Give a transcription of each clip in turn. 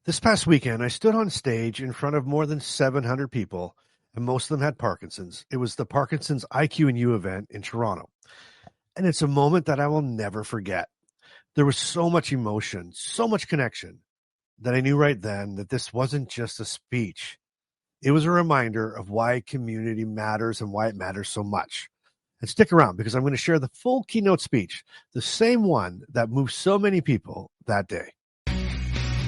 This past weekend, I stood on stage in front of more than 700 people, and most of them had Parkinson's. It was the Parkinsons IQ and U event in Toronto. And it's a moment that I will never forget. There was so much emotion, so much connection, that I knew right then that this wasn't just a speech. It was a reminder of why community matters and why it matters so much. And stick around because I'm going to share the full keynote speech, the same one that moved so many people that day.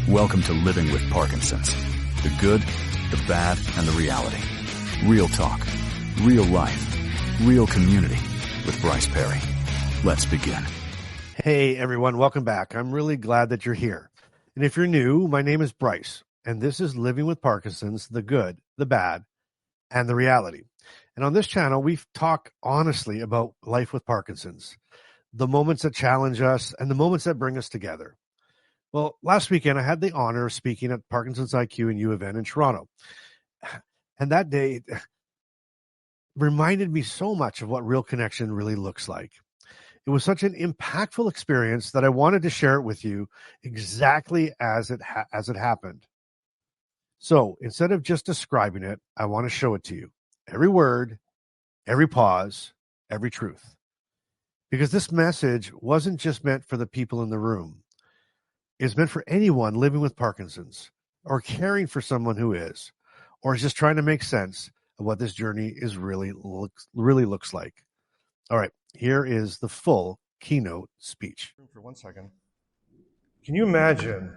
Welcome to Living with Parkinsons. The good, the bad, and the reality. Real talk, real life, real community with Bryce Perry. Let's begin. Hey everyone, welcome back. I'm really glad that you're here. And if you're new, my name is Bryce, and this is Living with Parkinsons, the good, the bad, and the reality. And on this channel, we talk honestly about life with Parkinson's, the moments that challenge us and the moments that bring us together. Well, last weekend, I had the honor of speaking at Parkinson's IQ and U event in Toronto. And that day reminded me so much of what real connection really looks like. It was such an impactful experience that I wanted to share it with you exactly as it happened. So instead of just describing it, I want to show it to you. Every word, every pause, every truth. Because this message wasn't just meant for the people in the room. It's meant for anyone living with Parkinson's or caring for someone who is, or is just trying to make sense of what this journey is really looks like. All right, here is the full keynote speech. For 1 second. Can you imagine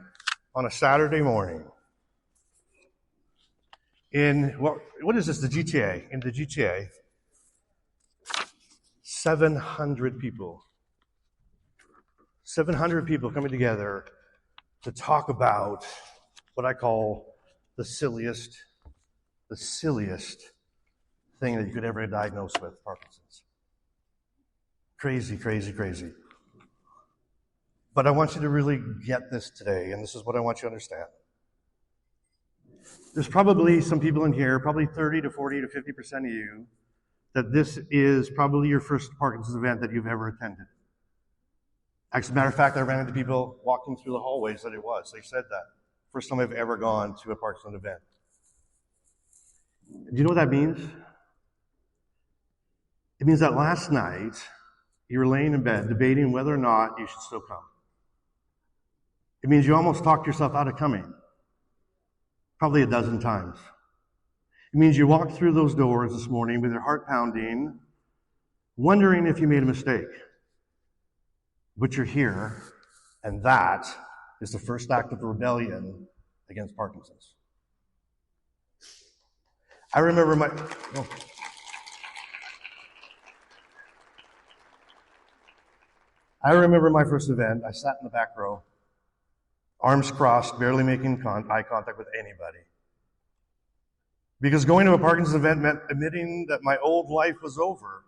on a Saturday morning in, what is this, the GTA? In the GTA, 700 people. 700 people coming together to talk about what I call the silliest thing that you could ever diagnose with, Parkinson's. Crazy, crazy, crazy. But I want you to really get this today, and this is what I want you to understand. There's probably some people in here, probably 30 to 40 to 50% of you, that this is probably your first Parkinson's event that you've ever attended. As a matter of fact, I ran into people walking through the hallways that it was. They said that. First time I've ever gone to a Parkinson's event. Do you know what that means? It means that last night, you were laying in bed debating whether or not you should still come. It means you almost talked yourself out of coming. Probably a dozen times. It means you walked through those doors this morning with your heart pounding, wondering if you made a mistake. But you're here, and that is the first act of rebellion against Parkinson's. I remember my first event. I sat in the back row, arms crossed, barely making eye contact with anybody. Because going to a Parkinson's event meant admitting that my old life was over.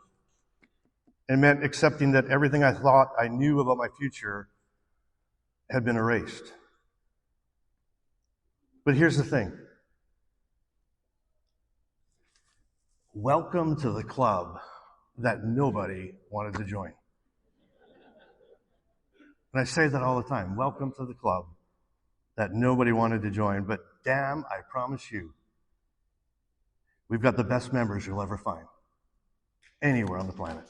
It meant accepting that everything I thought I knew about my future had been erased. But here's the thing. Welcome to the club that nobody wanted to join. And I say that all the time. Welcome to the club that nobody wanted to join. But damn, I promise you, we've got the best members you'll ever find anywhere on the planet.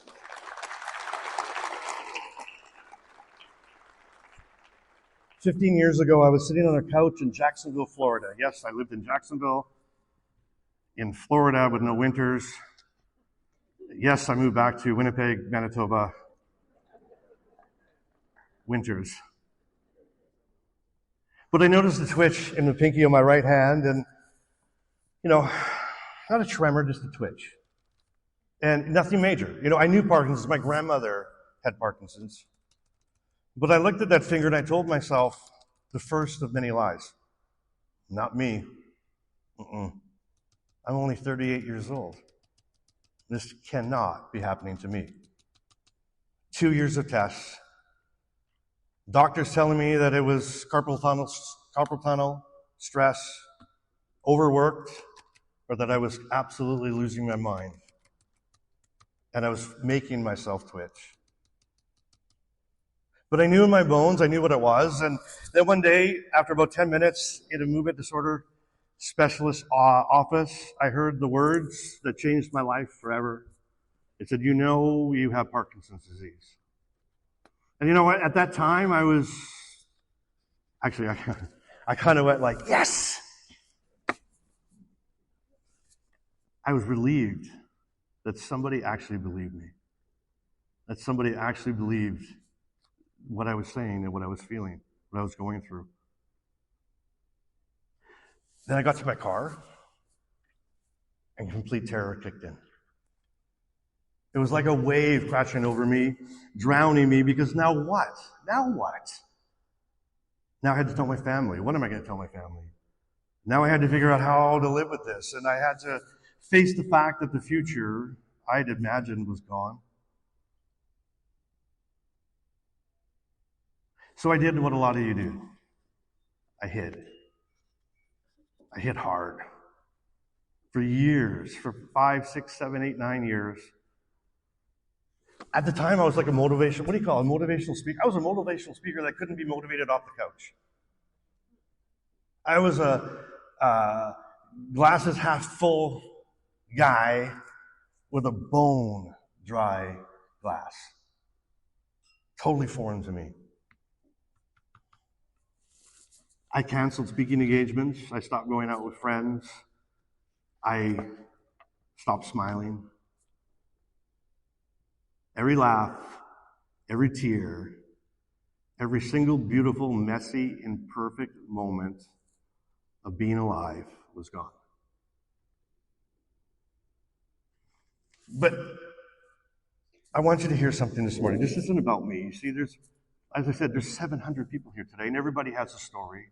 "15 years ago, I was sitting on a couch in Jacksonville, Florida. Yes, I lived in Jacksonville, in Florida with no winters. Yes, I moved back to Winnipeg, Manitoba. Winters. But I noticed a twitch in the pinky of my right hand, and, not a tremor, just a twitch. And nothing major. I knew Parkinson's. My grandmother had Parkinson's. But I looked at that finger and I told myself the first of many lies. Not me. I'm only 38 years old. This cannot be happening to me. 2 years of tests. Doctors telling me that it was carpal tunnel, stress, overworked, or that I was absolutely losing my mind. And I was making myself twitch. But I knew in my bones, I knew what it was. And then one day, after about 10 minutes in a movement disorder specialist office, I heard the words that changed my life forever. It said, you know you have Parkinson's disease. And you know what? At that time, I was, actually, I kind of went like, yes! I was relieved that somebody actually believed me. That somebody actually believed what I was saying and what I was feeling, what I was going through. Then I got to my car, and complete terror kicked in. It was like a wave crashing over me, drowning me, because now what? Now what? Now I had to tell my family. What am I going to tell my family? Now I had to figure out how to live with this, and I had to face the fact that the future I'd imagined was gone. So I did what a lot of you do. I hid. I hid hard. For years, for 5, 6, 7, 8, 9 years. At the time, I was like a motivational speaker. I was a motivational speaker that couldn't be motivated off the couch. I was a glasses half full guy with a bone dry glass. Totally foreign to me. I canceled speaking engagements. I stopped going out with friends. I stopped smiling. Every laugh, every tear, every single beautiful, messy, imperfect moment of being alive was gone. But I want you to hear something this morning. This isn't about me. You see, as I said, there's 700 people here today, and everybody has a story.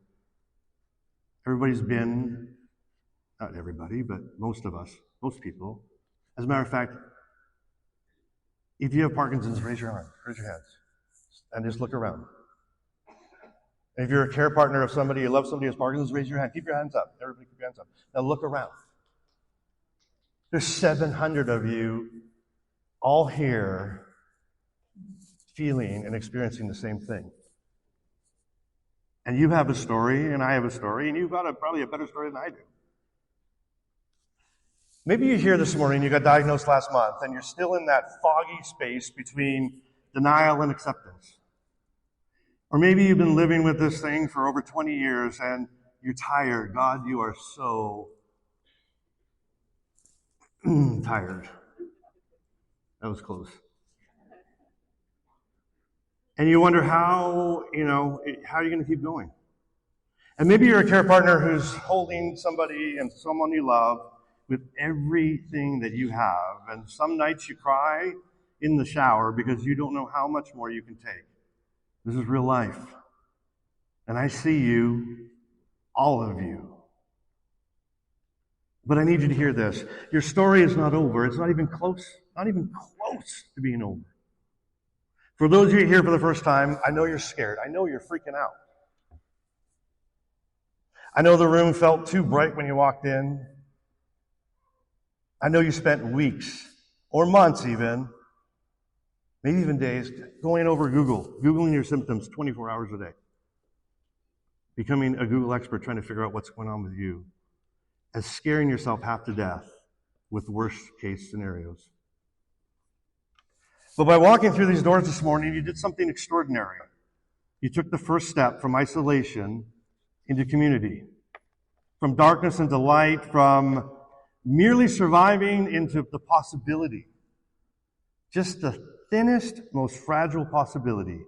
Everybody's been, not everybody, but most of us, most people. As a matter of fact, if you have Parkinson's, raise your hands, and just look around. And if you're a care partner of somebody, you love somebody who has Parkinson's, raise your hand. Keep your hands up. Everybody keep your hands up. Now look around. There's 700 of you all here feeling and experiencing the same thing. And you have a story, and I have a story, and you've got probably a better story than I do. Maybe you're here this morning, you got diagnosed last month, and you're still in that foggy space between denial and acceptance. Or maybe you've been living with this thing for over 20 years, and you're tired. God, you are so tired. That was close. And you wonder how are you going to keep going? And maybe you're a care partner who's holding somebody and someone you love with everything that you have. And some nights you cry in the shower because you don't know how much more you can take. This is real life. And I see you, all of you. But I need you to hear this. Your story is not over. It's not even close to being over. For those of you here for the first time, I know you're scared. I know you're freaking out. I know the room felt too bright when you walked in. I know you spent weeks or months even, maybe even days, going over Googling your symptoms 24 hours a day. Becoming a Google expert trying to figure out what's going on with you. And scaring yourself half to death with worst case scenarios. But by walking through these doors this morning, you did something extraordinary. You took the first step from isolation into community. From darkness into light, from merely surviving into the possibility. Just the thinnest, most fragile possibility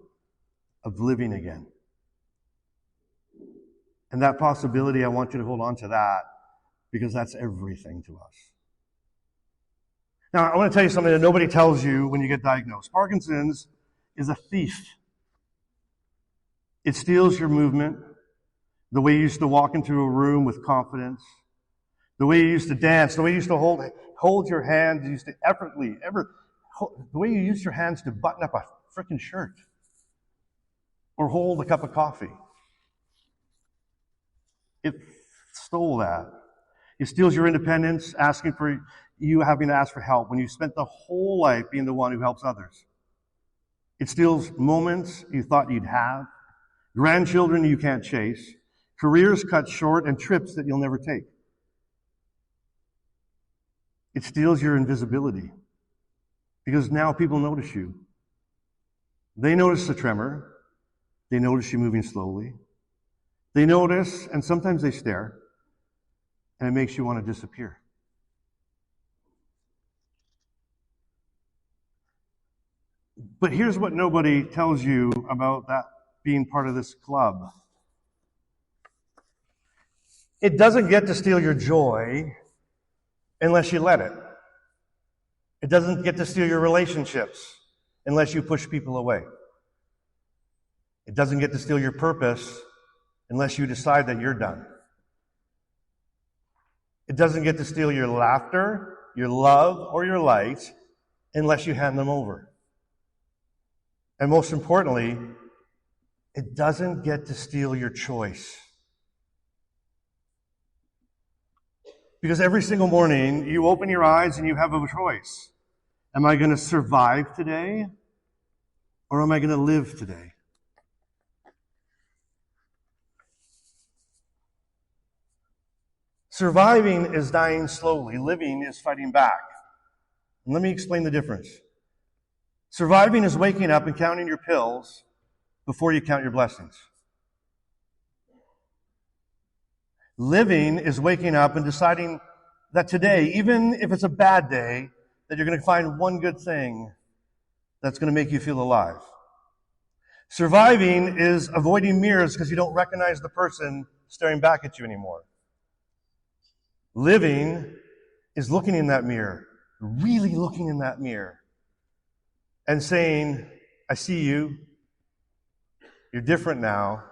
of living again. And that possibility, I want you to hold on to that because that's everything to us. Now, I want to tell you something that nobody tells you when you get diagnosed. Parkinson's is a thief. It steals your movement, the way you used to walk into a room with confidence, the way you used to dance, the way you used to hold your hands, you used to the way you used your hands to button up a frickin' shirt or hold a cup of coffee. It stole that. It steals your independence, you having to ask for help when you spent the whole life being the one who helps others. It steals moments you thought you'd have, grandchildren you can't chase, careers cut short, and trips that you'll never take. It steals your invisibility because now people notice you. They notice the tremor. They notice you moving slowly. They notice, and sometimes they stare, and it makes you want to disappear. But here's what nobody tells you about that being part of this club. It doesn't get to steal your joy unless you let it. It doesn't get to steal your relationships unless you push people away. It doesn't get to steal your purpose unless you decide that you're done. It doesn't get to steal your laughter, your love, or your light unless you hand them over. And most importantly, it doesn't get to steal your choice. Because every single morning, you open your eyes and you have a choice. Am I going to survive today? Or am I going to live today? Surviving is dying slowly. Living is fighting back. And let me explain the difference. Surviving is waking up and counting your pills before you count your blessings. Living is waking up and deciding that today, even if it's a bad day, that you're going to find one good thing that's going to make you feel alive. Surviving is avoiding mirrors because you don't recognize the person staring back at you anymore. Living is looking in that mirror, really looking in that mirror, and saying, I see you. You're different now.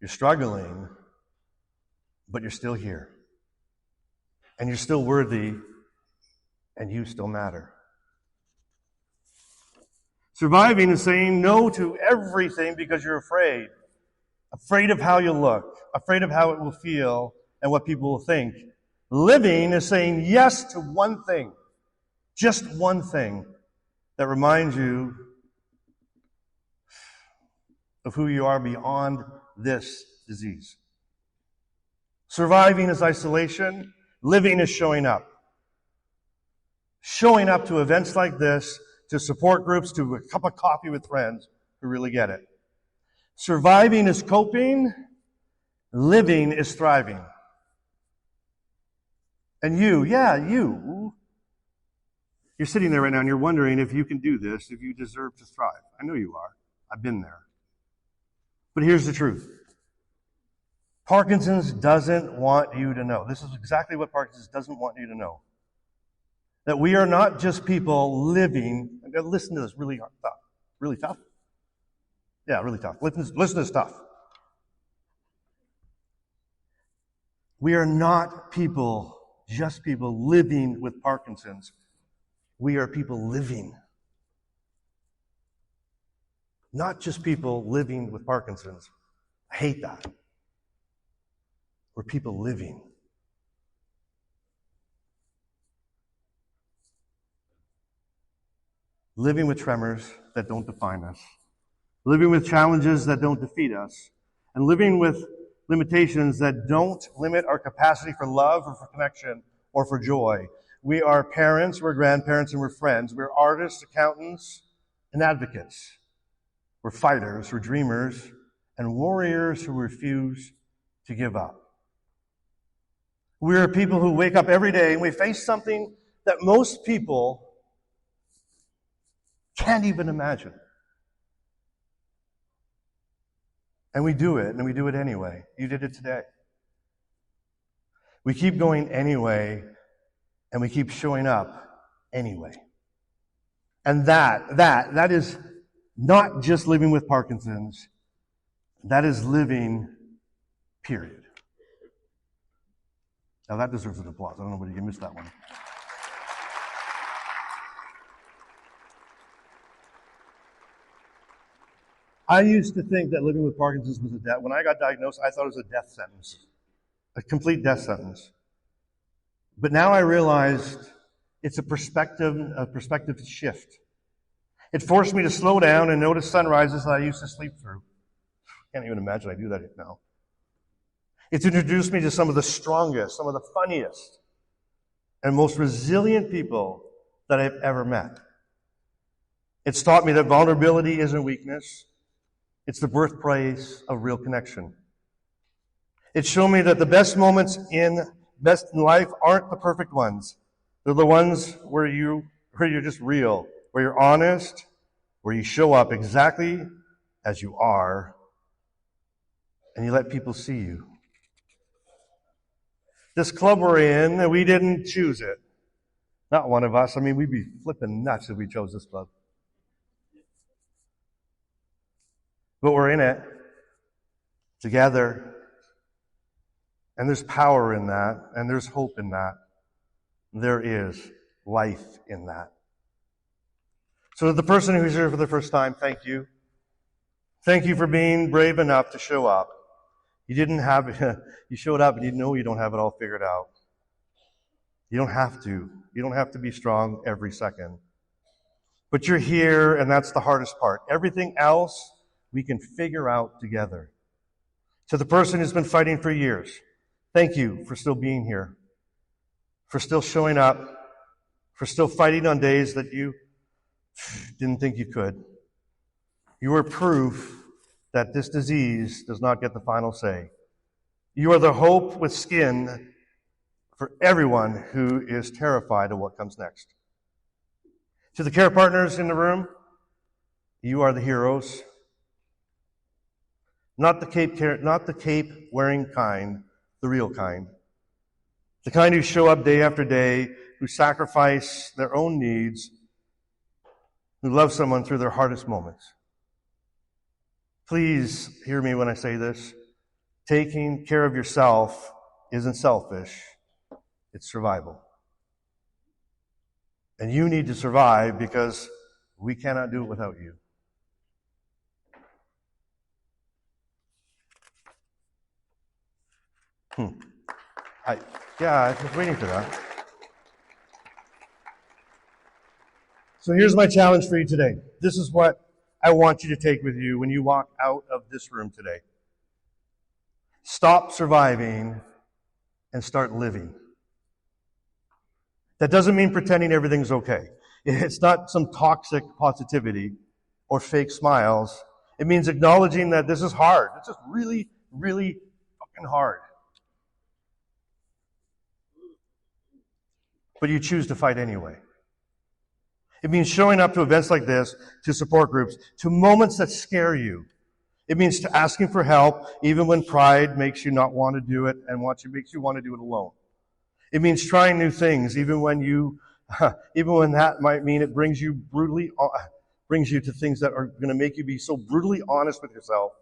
You're struggling, but you're still here. And you're still worthy, and you still matter. Surviving is saying no to everything because you're afraid. Afraid of how you'll look. Afraid of how it will feel and what people will think. Living is saying yes to one thing. Just one thing that reminds you of who you are beyond this disease. Surviving is isolation. Living is showing up. Showing up to events like this, to support groups, to a cup of coffee with friends who really get it. Surviving is coping. Living is thriving. And you're sitting there right now and you're wondering if you can do this, if you deserve to thrive. I know you are. I've been there. But here's the truth. Parkinson's doesn't want you to know. This is exactly what Parkinson's doesn't want you to know. That we are not just people living. Listen to this, really tough. Really tough? Yeah, really tough. Listen to this stuff. We are not people, just people living with Parkinson's. We are people living. Not just people living with Parkinson's. I hate that. We're people living. Living with tremors that don't define us. Living with challenges that don't defeat us. And living with limitations that don't limit our capacity for love or for connection or for joy. We are parents, we're grandparents, and we're friends. We're artists, accountants, and advocates. We're fighters, we're dreamers, and warriors who refuse to give up. We are people who wake up every day and we face something that most people can't even imagine. And we do it, and we do it anyway. You did it today. We keep going anyway, and we keep showing up anyway. And that is not just living with Parkinson's. That is living, period. Now that deserves an applause. I don't know whether you missed that one. I used to think that living with Parkinson's was a death. When I got diagnosed, I thought it was a death sentence. A complete death sentence. But now I realized it's a perspective shift. It forced me to slow down and notice sunrises that I used to sleep through. Can't even imagine I do that now. It's introduced me to some of the strongest, some of the funniest, and most resilient people that I've ever met. It's taught me that vulnerability isn't weakness. It's the birthplace of real connection. It's shown me that the best moments in life aren't the perfect ones. They're the ones where you're just real, where you're honest, where you show up exactly as you are, and you let people see you. This club we're in, we didn't choose it. Not one of us. I mean, we'd be flipping nuts if we chose this club. But we're in it together. And there's power in that, and there's hope in that. There is life in that. So to the person who's here for the first time, thank you. Thank you for being brave enough to show up. You showed up and you know you don't have it all figured out. You don't have to. You don't have to be strong every second. But you're here, and that's the hardest part. Everything else we can figure out together. To the person who's been fighting for years, thank you for still being here, for still showing up, for still fighting on days that you didn't think you could. You are proof that this disease does not get the final say. You are the hope with skin for everyone who is terrified of what comes next. To the care partners in the room, you are the heroes. Not the cape wearing kind, the real kind. The kind who show up day after day, who sacrifice their own needs, who love someone through their hardest moments. Please hear me when I say this. Taking care of yourself isn't selfish, it's survival. And you need to survive because we cannot do it without you. I was waiting for that. So here's my challenge for you today. This is what I want you to take with you when you walk out of this room today. Stop surviving and start living. That doesn't mean pretending everything's okay. It's not some toxic positivity or fake smiles. It means acknowledging that this is hard. It's just really, really fucking hard. But you choose to fight anyway. It means showing up to events like this, to support groups, to moments that scare you. It means to asking for help even when pride makes you not want to do it and makes you want to do it alone. It means trying new things even when that might mean it brings you to things that are going to make you be so brutally honest with yourself.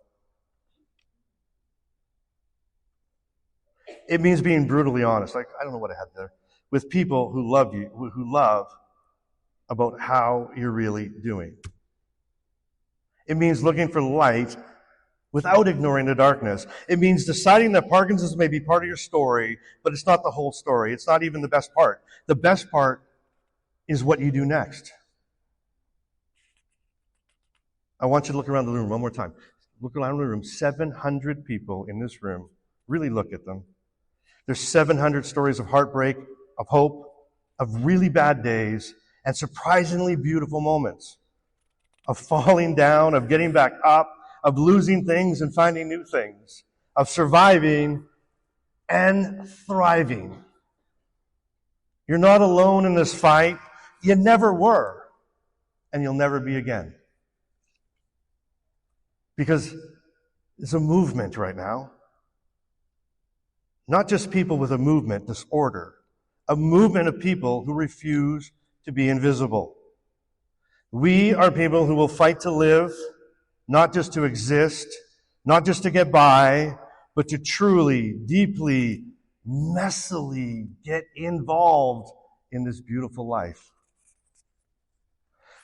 It means being brutally honest. I don't know what I had there. With people who love you, who love about how you're really doing. It means looking for light without ignoring the darkness. It means deciding that Parkinson's may be part of your story, but it's not the whole story. It's not even the best part. The best part is what you do next. I want you to look around the room one more time. Look around the room. 700 people in this room. Really look at them. There's 700 stories of heartbreak, of hope, of really bad days, and surprisingly beautiful moments. Of falling down, of getting back up, of losing things and finding new things, of surviving and thriving. You're not alone in this fight. You never were, and you'll never be again. Because it's a movement right now. Not just people with a movement disorder, a movement of people who refuse to be invisible. We are people who will fight to live, not just to exist, not just to get by, but to truly, deeply, messily get involved in this beautiful life.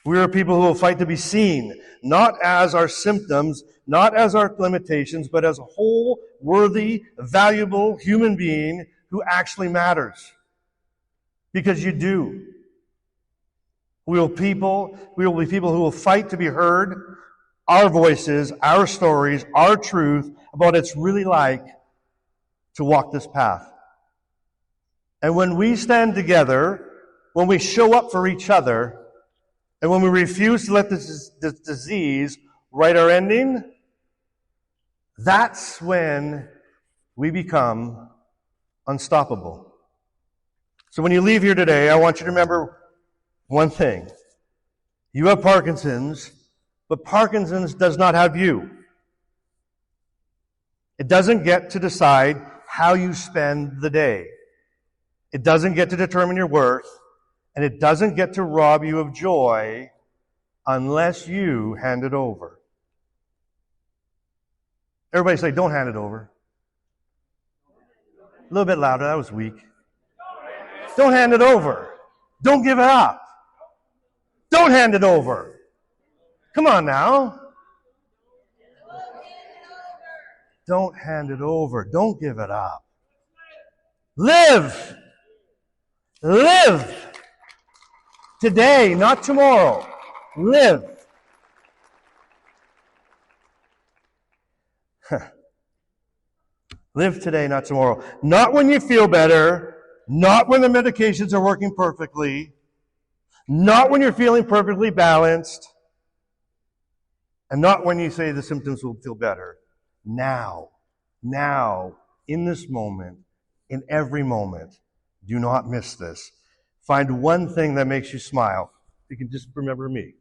We are people who will fight to be seen, not as our symptoms, not as our limitations, but as a whole, worthy, valuable human being who actually matters. Because you do. We will be people who will fight to be heard, our voices, our stories, our truth about what it's really like to walk this path. And when we stand together, when we show up for each other, and when we refuse to let this disease write our ending, that's when we become unstoppable. So when you leave here today, I want you to remember one thing. You have Parkinson's, but Parkinson's does not have you. It doesn't get to decide how you spend the day. It doesn't get to determine your worth, and it doesn't get to rob you of joy unless you hand it over. Everybody say, don't hand it over. A little bit louder, that was weak. Don't hand it over. Don't give it up. Don't hand it over. Come on now. Don't hand it over. Don't give it up. Live. Live. Today, not tomorrow. Live. Live today, not tomorrow. Not when you feel better. Not when the medications are working perfectly. Not when you're feeling perfectly balanced. And not when you say the symptoms will feel better. Now, in this moment, in every moment. Do not miss this. Find one thing that makes you smile. You can just remember me.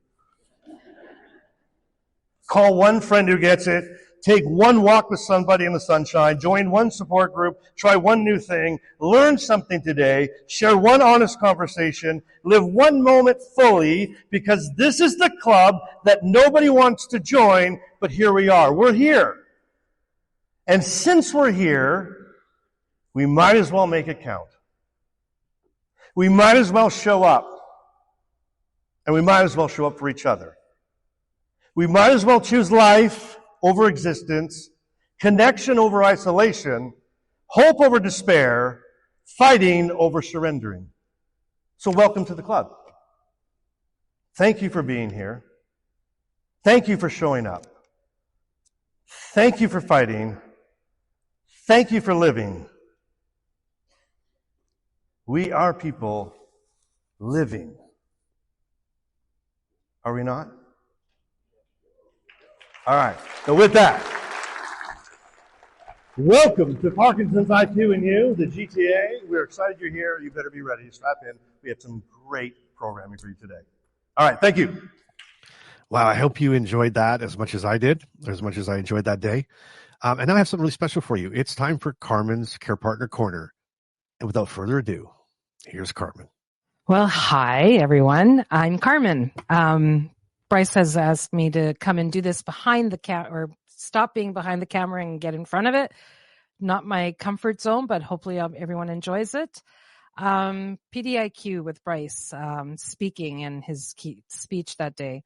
Call one friend who gets it. Take one walk with somebody in the sunshine. Join one support group. Try one new thing. Learn something today. Share one honest conversation. Live one moment fully, because this is the club that nobody wants to join, but here we are. We're here. And since we're here, we might as well make it count. We might as well show up. And we might as well show up for each other. We might as well choose life over existence, connection over isolation, hope over despair, fighting over surrendering. So welcome to the club. Thank you for being here. Thank you for showing up. Thank you for fighting. Thank you for living. We are people living. Are we not? All right. So with that, welcome to Parkinson's IQ and You, the GTA. We're excited you're here. You better be ready. Strap in. We have some great programming for you today. All right. Thank you. Wow. I hope you enjoyed that as much as I did, or as much as I enjoyed that day. And now I have something really special for you. It's time for Carmen's Care Partner Corner. And without further ado, here's Carmen. Well, hi, everyone. I'm Carmen. Bryce has asked me to come and do this behind the or stop being behind the camera and get in front of it. Not my comfort zone, but hopefully everyone enjoys it. PDIQ with Bryce speaking in his speech that day.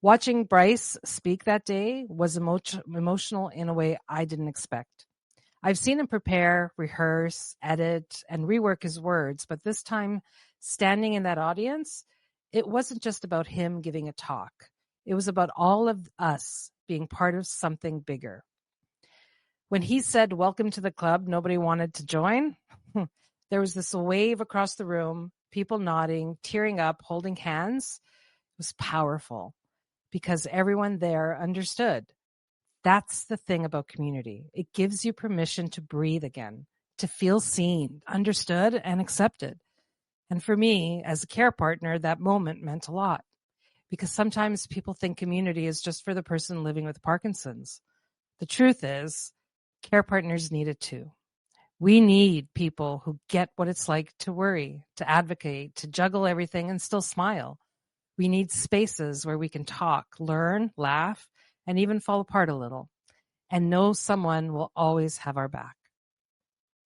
Watching Bryce speak that day was emotional in a way I didn't expect. I've seen him prepare, rehearse, edit, and rework his words, but this time, standing in that audience, it wasn't just about him giving a talk. It was about all of us being part of something bigger. When he said, "Welcome to the club," nobody wanted to join. There was this wave across the room, people nodding, tearing up, holding hands. It was powerful because everyone there understood. That's the thing about community. It gives you permission to breathe again, to feel seen, understood, and accepted. And for me, as a care partner, that moment meant a lot, because sometimes people think community is just for the person living with Parkinson's. The truth is, care partners need it too. We need people who get what it's like to worry, to advocate, to juggle everything and still smile. We need spaces where we can talk, learn, laugh, and even fall apart a little, and know someone will always have our back.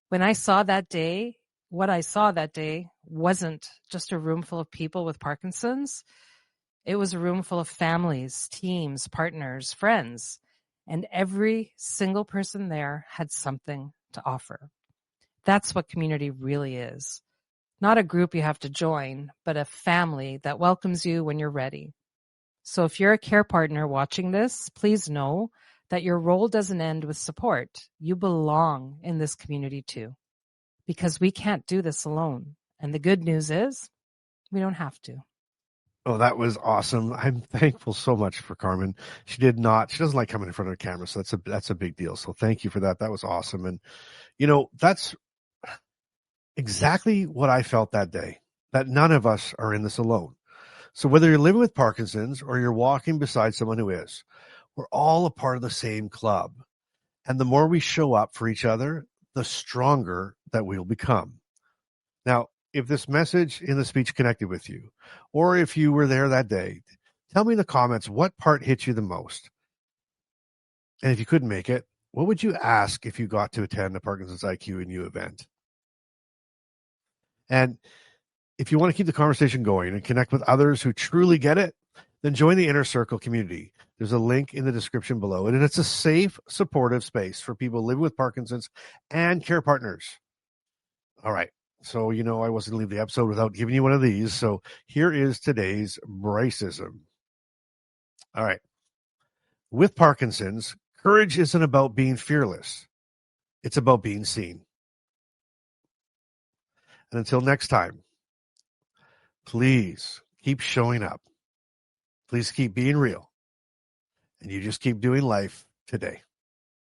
When I saw that day, what I saw that day wasn't just a room full of people with Parkinson's. It was a room full of families, teams, partners, friends, and every single person there had something to offer. That's what community really is. Not a group you have to join, but a family that welcomes you when you're ready. So if you're a care partner watching this, please know that your role doesn't end with support. You belong in this community too, because we can't do this alone. And the good news is we don't have to. Oh, that was awesome. I'm thankful so much for Carmen. She doesn't like coming in front of the camera, so that's a big deal. So thank you for that. That was awesome. And that's exactly what I felt that day, that none of us are in this alone. So whether you're living with Parkinson's or you're walking beside someone who is, we're all a part of the same club. And the more we show up for each other, the stronger that we'll become. Now, if this message in the speech connected with you, or if you were there that day, tell me in the comments what part hit you the most. And if you couldn't make it, what would you ask if you got to attend the Parkinson's IQ and You event? And if you want to keep the conversation going and connect with others who truly get it, then join the Inner Circle community. There's a link in the description below, and it's a safe, supportive space for people living with Parkinson's and care partners. All right. So, I wasn't going to leave the episode without giving you one of these. So here is today's Bryceism. All right. With Parkinson's, courage isn't about being fearless. It's about being seen. And until next time, please keep showing up. Please keep being real. And you just keep doing life today.